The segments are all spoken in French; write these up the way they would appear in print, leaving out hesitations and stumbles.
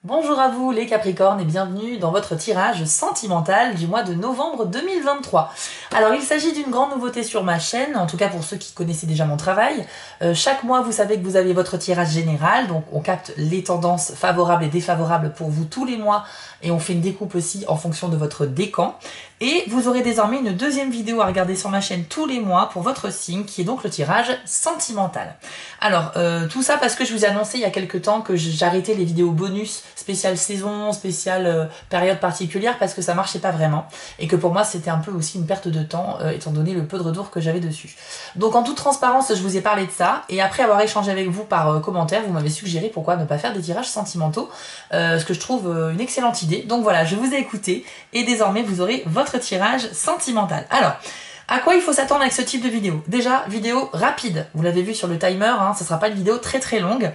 Bonjour à vous les Capricornes et bienvenue dans votre tirage sentimental du mois de novembre 2023. Alors il s'agit d'une grande nouveauté sur ma chaîne, en tout cas pour ceux qui connaissaient déjà mon travail. Chaque mois vous savez que vous avez votre tirage général, donc on capte les tendances favorables et défavorables pour vous tous les mois et on fait une découpe aussi en fonction de votre décan. Et vous aurez désormais une deuxième vidéo à regarder sur ma chaîne tous les mois pour votre signe qui est donc le tirage sentimental. Alors tout ça parce que je vous ai annoncé il y a quelques temps que j'arrêtais les vidéos bonus spéciale saison, spéciale période particulière parce que ça marchait pas vraiment et que pour moi c'était un peu aussi une perte de temps étant donné le peu de retour que j'avais dessus. Donc en toute transparence je vous ai parlé de ça et après avoir échangé avec vous par commentaire vous m'avez suggéré pourquoi ne pas faire des tirages sentimentaux, ce que je trouve une excellente idée. Donc voilà, je vous ai écouté et désormais vous aurez votre tirage sentimental. Alors à quoi il faut s'attendre avec ce type de vidéo? Déjà, vidéo rapide, vous l'avez vu sur le timer, ce ne sera pas une vidéo très longue.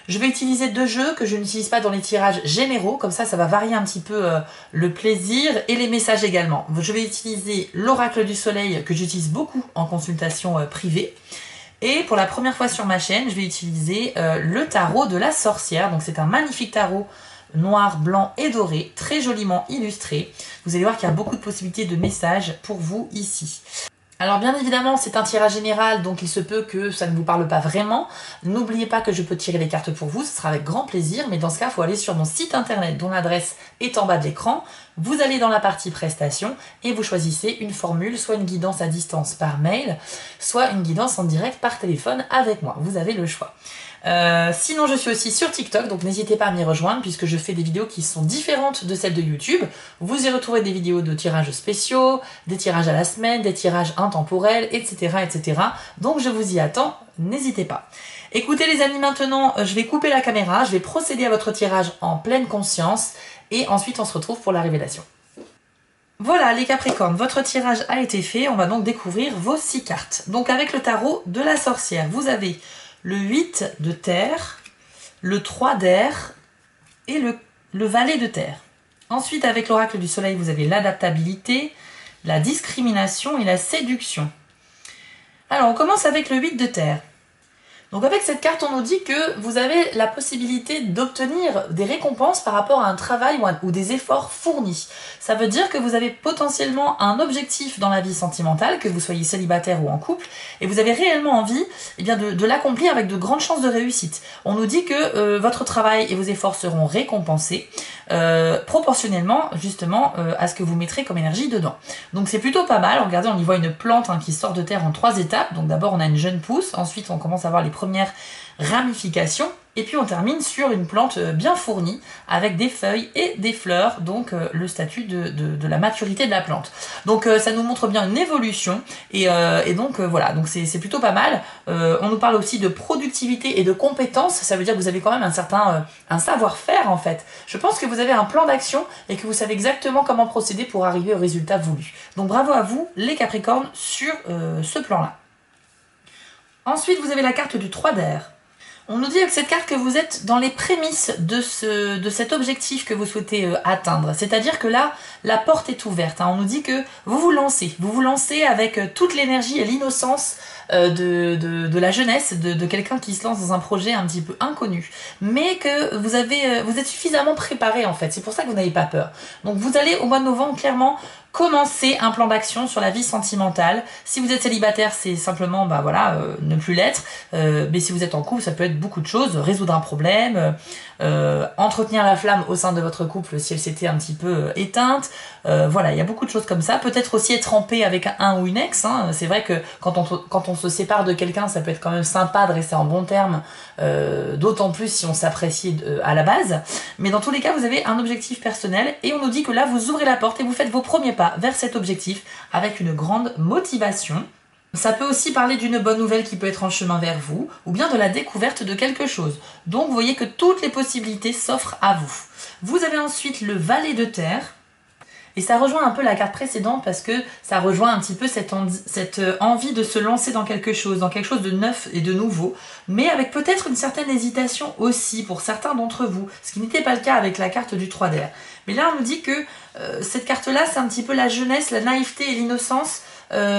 Je vais utiliser deux jeux que je n'utilise pas dans les tirages généraux, comme ça va varier un petit peu le plaisir et les messages également. Je vais utiliser l'oracle du soleil que j'utilise beaucoup en consultation privée. Et pour la première fois sur ma chaîne, je vais utiliser le tarot de la sorcière. Donc c'est un magnifique tarot noir, blanc et doré, très joliment illustré. Vous allez voir qu'il y a beaucoup de possibilités de messages pour vous ici. Alors bien évidemment c'est un tirage général donc il se peut que ça ne vous parle pas vraiment. N'oubliez pas que je peux tirer les cartes pour vous, ce sera avec grand plaisir, mais dans ce cas il faut aller sur mon site internet dont l'adresse est en bas de l'écran. Vous allez dans la partie prestations et vous choisissez une formule, soit une guidance à distance par mail, soit une guidance en direct par téléphone avec moi, vous avez le choix. Sinon je suis aussi sur TikTok, donc n'hésitez pas à m'y rejoindre puisque je fais des vidéos qui sont différentes de celles de YouTube. Vous y retrouvez des vidéos de tirages spéciaux, des tirages à la semaine, des tirages intemporels, etc. Donc je vous y attends, n'hésitez pas. Écoutez les amis, maintenant je vais couper la caméra, je vais procéder à votre tirage en pleine conscience et ensuite on se retrouve pour la révélation. Voilà les Capricornes, votre tirage a été fait, on va donc découvrir vos 6 cartes. Donc avec le tarot de la sorcière, vous avez le 8 de terre, le 3 d'air et le valet de terre. Ensuite, avec l'oracle du soleil, vous avez l'adaptabilité, la discrimination et la séduction. Alors, on commence avec le 8 de terre. Donc avec cette carte, on nous dit que vous avez la possibilité d'obtenir des récompenses par rapport à un travail ou des efforts fournis. Ça veut dire que vous avez potentiellement un objectif dans la vie sentimentale, que vous soyez célibataire ou en couple, et vous avez réellement envie de l'accomplir avec de grandes chances de réussite. On nous dit que votre travail et vos efforts seront récompensés proportionnellement justement à ce que vous mettrez comme énergie dedans. Donc c'est plutôt pas mal. Regardez, on y voit une plante qui sort de terre en 3 étapes. Donc d'abord on a une jeune pousse, ensuite on commence à voir les premières ramifications et puis on termine sur une plante bien fournie avec des feuilles et des fleurs, donc le statut de la maturité de la plante. Donc ça nous montre bien une évolution et donc voilà, donc c'est plutôt pas mal. On nous parle aussi de productivité et de compétences, ça veut dire que vous avez quand même un certain un savoir-faire en fait. Je pense que vous avez un plan d'action et que vous savez exactement comment procéder pour arriver au résultat voulu. Donc bravo à vous les Capricornes sur ce plan-là. Ensuite, vous avez la carte du 3 d'air. On nous dit avec cette carte que vous êtes dans les prémices de cet objectif que vous souhaitez atteindre. C'est-à-dire que là, la porte est ouverte. On nous dit que vous vous lancez avec toute l'énergie et l'innocence de la jeunesse, de quelqu'un qui se lance dans un projet un petit peu inconnu. Mais que vous êtes suffisamment préparé en fait. C'est pour ça que vous n'avez pas peur. Donc vous allez au mois de novembre clairement commencer un plan d'action sur la vie sentimentale. Si vous êtes célibataire, c'est simplement ne plus l'être. Mais si vous êtes en couple, ça peut être beaucoup de choses. Résoudre un problème, entretenir la flamme au sein de votre couple si elle s'était un petit peu éteinte. Voilà, il y a beaucoup de choses comme ça. Peut-être aussi être en paix avec un ou une ex. C'est vrai que quand on se sépare de quelqu'un, ça peut être quand même sympa de rester en bons termes, d'autant plus si on s'apprécie à la base. Mais dans tous les cas, vous avez un objectif personnel et on nous dit que là, vous ouvrez la porte et vous faites vos premiers pas vers cet objectif avec une grande motivation. Ça peut aussi parler d'une bonne nouvelle qui peut être en chemin vers vous, ou bien de la découverte de quelque chose. Donc vous voyez que toutes les possibilités s'offrent à vous. Vous avez ensuite le valet de terre, et ça rejoint un peu la carte précédente parce que ça rejoint un petit peu cette envie de se lancer dans quelque chose de neuf et de nouveau, mais avec peut-être une certaine hésitation aussi pour certains d'entre vous, ce qui n'était pas le cas avec la carte du 3 d'air. Mais là on nous dit que cette carte-là c'est un petit peu la jeunesse, la naïveté et l'innocence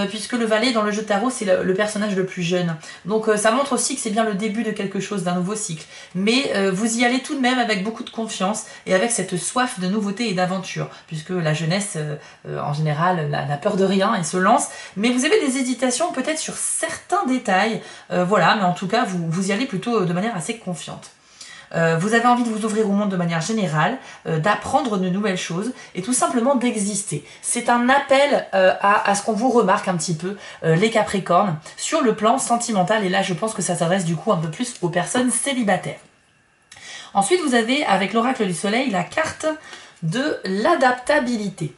puisque le valet dans le jeu de tarot c'est le personnage le plus jeune. Donc ça montre aussi que c'est bien le début de quelque chose, d'un nouveau cycle. Mais vous y allez tout de même avec beaucoup de confiance et avec cette soif de nouveauté et d'aventure, puisque la jeunesse en général n'a peur de rien et se lance. Mais vous avez des hésitations peut-être sur certains détails, voilà, mais en tout cas vous y allez plutôt de manière assez confiante. Vous avez envie de vous ouvrir au monde de manière générale, d'apprendre de nouvelles choses et tout simplement d'exister. C'est un appel à ce qu'on vous remarque un petit peu, les Capricornes, sur le plan sentimental. Et là, je pense que ça s'adresse du coup un peu plus aux personnes célibataires. Ensuite, vous avez, avec l'oracle du soleil, la carte de l'adaptabilité.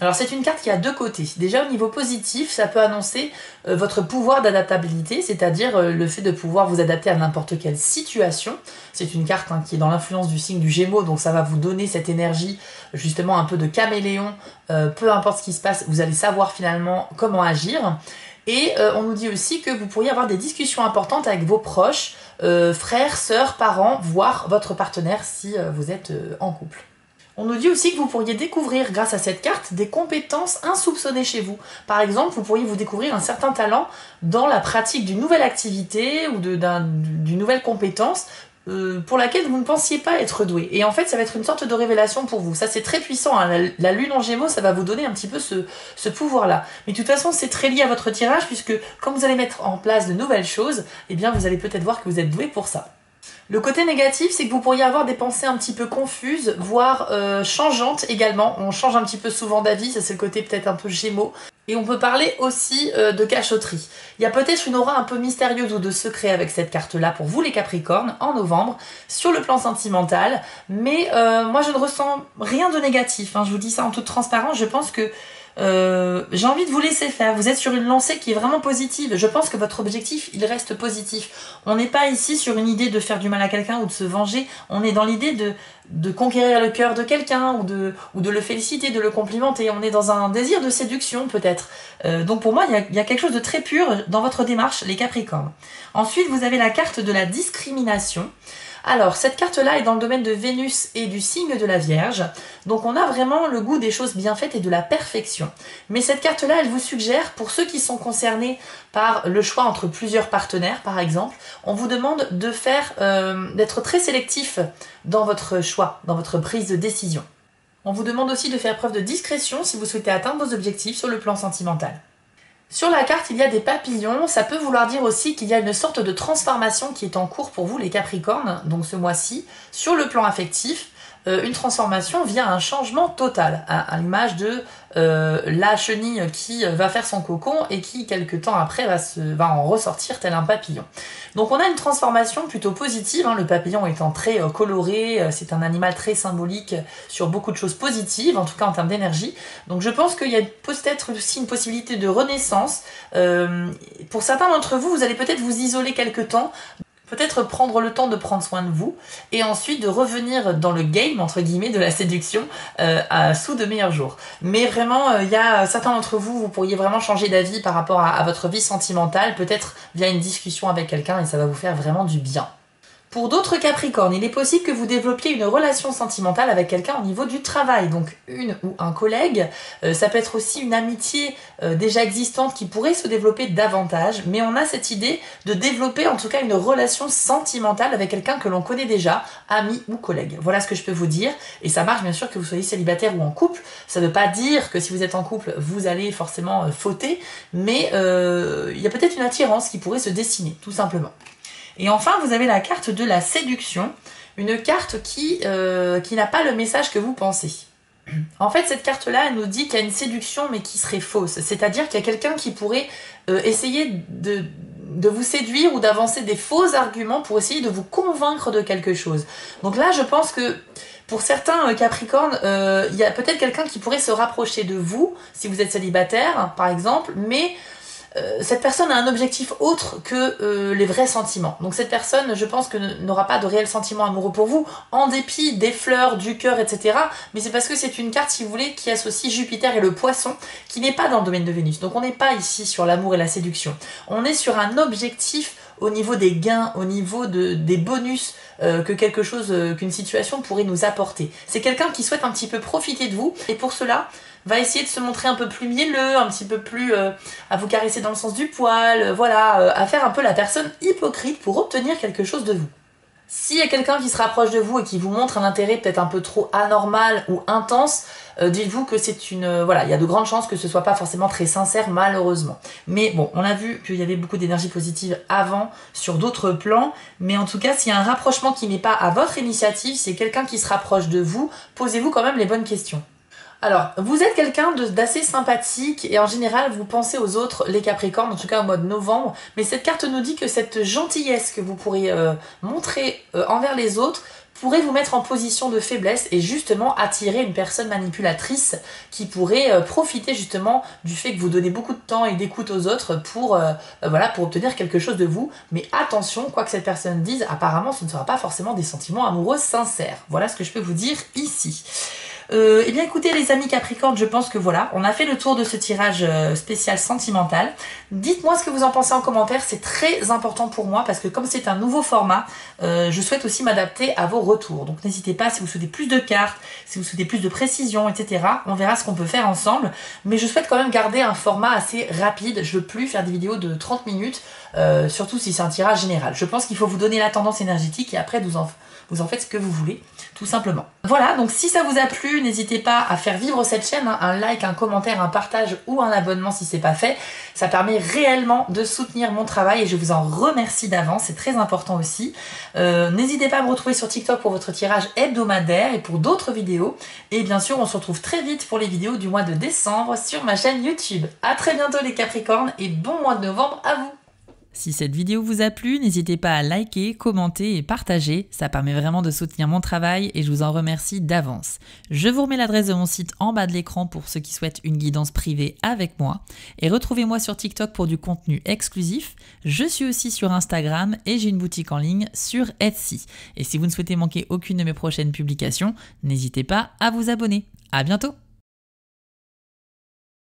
Alors c'est une carte qui a deux côtés. Déjà au niveau positif, ça peut annoncer votre pouvoir d'adaptabilité, c'est-à-dire le fait de pouvoir vous adapter à n'importe quelle situation. C'est une carte qui est dans l'influence du signe du Gémeaux, donc ça va vous donner cette énergie justement un peu de caméléon. Peu importe ce qui se passe, vous allez savoir finalement comment agir. Et on nous dit aussi que vous pourriez avoir des discussions importantes avec vos proches, frères, sœurs, parents, voire votre partenaire si vous êtes en couple. On nous dit aussi que vous pourriez découvrir, grâce à cette carte, des compétences insoupçonnées chez vous. Par exemple, vous pourriez vous découvrir un certain talent dans la pratique d'une nouvelle activité ou d'une nouvelle compétence pour laquelle vous ne pensiez pas être doué. Et en fait, ça va être une sorte de révélation pour vous. Ça, c'est très puissant. Hein. La lune en Gémeaux, ça va vous donner un petit peu ce pouvoir-là. Mais de toute façon, c'est très lié à votre tirage, puisque comme vous allez mettre en place de nouvelles choses, eh bien, vous allez peut-être voir que vous êtes doué pour ça. Le côté négatif, c'est que vous pourriez avoir des pensées un petit peu confuses, voire changeantes également. On change un petit peu souvent d'avis, ça c'est le côté peut-être un peu Gémeaux. Et on peut parler aussi de cachotterie. Il y a peut-être une aura un peu mystérieuse ou de secret avec cette carte-là pour vous les Capricornes en novembre, sur le plan sentimental. Mais moi je ne ressens rien de négatif, hein. Je vous dis ça en toute transparence, je pense que j'ai envie de vous laisser faire. Vous êtes sur une lancée qui est vraiment positive. Je pense que votre objectif, il reste positif. On n'est pas ici sur une idée de faire du mal à quelqu'un ou de se venger. On est dans l'idée de conquérir le cœur de quelqu'un ou de le féliciter, de le complimenter. On est dans un désir de séduction peut-être. Donc pour moi, il y a quelque chose de très pur dans votre démarche, les Capricornes. Ensuite, vous avez la carte de la discrimination. Alors, cette carte-là est dans le domaine de Vénus et du signe de la Vierge. Donc, on a vraiment le goût des choses bien faites et de la perfection. Mais cette carte-là, elle vous suggère, pour ceux qui sont concernés par le choix entre plusieurs partenaires, par exemple, on vous demande de d'être très sélectif dans votre choix, dans votre prise de décision. On vous demande aussi de faire preuve de discrétion si vous souhaitez atteindre vos objectifs sur le plan sentimental. Sur la carte, il y a des papillons, ça peut vouloir dire aussi qu'il y a une sorte de transformation qui est en cours pour vous les Capricornes, donc ce mois-ci, sur le plan affectif, une transformation via un changement total, à l'image de la chenille qui va faire son cocon et qui, quelques temps après, va en ressortir tel un papillon. Donc on a une transformation plutôt positive, hein, le papillon étant très coloré, c'est un animal très symbolique sur beaucoup de choses positives, en tout cas en termes d'énergie. Donc je pense qu'il y a peut-être aussi une possibilité de renaissance. Pour certains d'entre vous, vous allez peut-être vous isoler quelque temps, peut-être prendre le temps de prendre soin de vous et ensuite de revenir dans le game, entre guillemets, de la séduction sous de meilleurs jours. Mais vraiment, il y a certains d'entre vous, vous pourriez vraiment changer d'avis par rapport à votre vie sentimentale, peut-être via une discussion avec quelqu'un et ça va vous faire vraiment du bien. Pour d'autres Capricornes, il est possible que vous développiez une relation sentimentale avec quelqu'un au niveau du travail, donc une ou un collègue. Ça peut être aussi une amitié déjà existante qui pourrait se développer davantage, mais on a cette idée de développer en tout cas une relation sentimentale avec quelqu'un que l'on connaît déjà, ami ou collègue. Voilà ce que je peux vous dire, et ça marche bien sûr que vous soyez célibataire ou en couple. Ça ne veut pas dire que si vous êtes en couple, vous allez forcément fauter, mais il y a peut-être une attirance qui pourrait se dessiner, tout simplement. Et enfin, vous avez la carte de la séduction, une carte qui n'a pas le message que vous pensez. En fait, cette carte-là, elle nous dit qu'il y a une séduction, mais qui serait fausse. C'est-à-dire qu'il y a quelqu'un qui pourrait essayer de vous séduire ou d'avancer des faux arguments pour essayer de vous convaincre de quelque chose. Donc là, je pense que pour certains Capricornes, il y a peut-être quelqu'un qui pourrait se rapprocher de vous, si vous êtes célibataire, par exemple, mais cette personne a un objectif autre que les vrais sentiments. Donc cette personne, je pense que n'aura pas de réel sentiment amoureux pour vous, en dépit des fleurs, du cœur, etc. Mais c'est parce que c'est une carte, si vous voulez, qui associe Jupiter et le Poisson, qui n'est pas dans le domaine de Vénus. Donc on n'est pas ici sur l'amour et la séduction. On est sur un objectif au niveau des gains, au niveau des bonus qu'une situation pourrait nous apporter. C'est quelqu'un qui souhaite un petit peu profiter de vous, et pour cela, va essayer de se montrer un peu plus mielleux, un petit peu plus à vous caresser dans le sens du poil, voilà, à faire un peu la personne hypocrite pour obtenir quelque chose de vous. S'il y a quelqu'un qui se rapproche de vous et qui vous montre un intérêt peut-être un peu trop anormal ou intense, dites-vous que c'est une... voilà, il y a de grandes chances que ce soit pas forcément très sincère, malheureusement. Mais bon, on a vu qu'il y avait beaucoup d'énergie positive avant, sur d'autres plans, mais en tout cas, s'il y a un rapprochement qui n'est pas à votre initiative, c'est quelqu'un qui se rapproche de vous, posez-vous quand même les bonnes questions. Alors, vous êtes quelqu'un d'assez sympathique et en général, vous pensez aux autres, les Capricornes, en tout cas au mois de novembre. Mais cette carte nous dit que cette gentillesse que vous pourrez montrer envers les autres pourrait vous mettre en position de faiblesse et justement attirer une personne manipulatrice qui pourrait profiter justement du fait que vous donnez beaucoup de temps et d'écoute aux autres pour, voilà, pour obtenir quelque chose de vous. Mais attention, quoi que cette personne dise, apparemment ce ne sera pas forcément des sentiments amoureux sincères. Voilà ce que je peux vous dire ici. Eh bien écoutez les amis Capricorne, je pense que voilà, on a fait le tour de ce tirage spécial sentimental. Dites-moi ce que vous en pensez en commentaire, c'est très important pour moi parce que comme c'est un nouveau format, je souhaite aussi m'adapter à vos retours. Donc n'hésitez pas si vous souhaitez plus de cartes, si vous souhaitez plus de précision, etc. On verra ce qu'on peut faire ensemble. Mais je souhaite quand même garder un format assez rapide. Je veux plus faire des vidéos de 30 minutes, surtout si c'est un tirage général. Je pense qu'il faut vous donner la tendance énergétique et après vous en faites ce que vous voulez, tout simplement. Voilà, donc si ça vous a plu, n'hésitez pas à faire vivre cette chaîne, hein, un like, un commentaire, un partage ou un abonnement si c'est pas fait. Ça permet réellement de soutenir mon travail et je vous en remercie d'avance, c'est très important aussi. N'hésitez pas à me retrouver sur TikTok pour votre tirage hebdomadaire et pour d'autres vidéos. Et bien sûr, on se retrouve très vite pour les vidéos du mois de décembre sur ma chaîne YouTube. À très bientôt les Capricornes et bon mois de novembre à vous! Si cette vidéo vous a plu, n'hésitez pas à liker, commenter et partager, ça permet vraiment de soutenir mon travail et je vous en remercie d'avance. Je vous remets l'adresse de mon site en bas de l'écran pour ceux qui souhaitent une guidance privée avec moi et retrouvez-moi sur TikTok pour du contenu exclusif. Je suis aussi sur Instagram et j'ai une boutique en ligne sur Etsy. Et si vous ne souhaitez manquer aucune de mes prochaines publications, n'hésitez pas à vous abonner. À bientôt!